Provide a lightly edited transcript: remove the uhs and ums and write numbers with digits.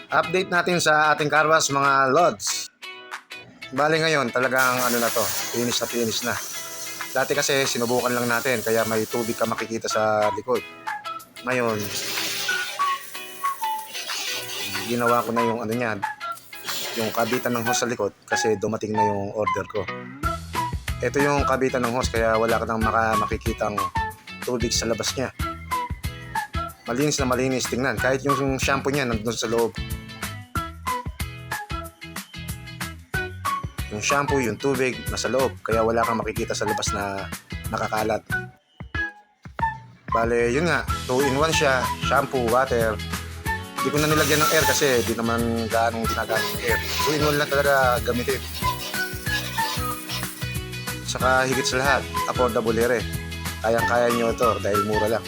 Update natin sa ating car wash mga lods. Bali ngayon talagang ano na to, finish na. Dati kasi sinubukan lang natin kaya may tubig ka makikita sa likod. Ngayon, ginawa ko na yung ano niyan, yung kabitan ng hose sa likod kasi dumating na yung order ko. Ito yung kabitan ng hose kaya wala ka nang makikitang tubig sa labas niya. Malinis na malinis tingnan. Kahit yung shampoo niya nandun sa loob. Yung shampoo, yung tubig nasa loob. Kaya wala kang makikita sa labas na nakakalat. Bale, yun nga. 2-in-1 siya. Shampoo, water. Hindi ko na nilagyan ng air kasi di naman gaanong ginagamit ng air. 2-in-1 lang talaga gamitin. Saka higit sa lahat, affordable ere. Kayang-kaya nyo ito dahil mura lang.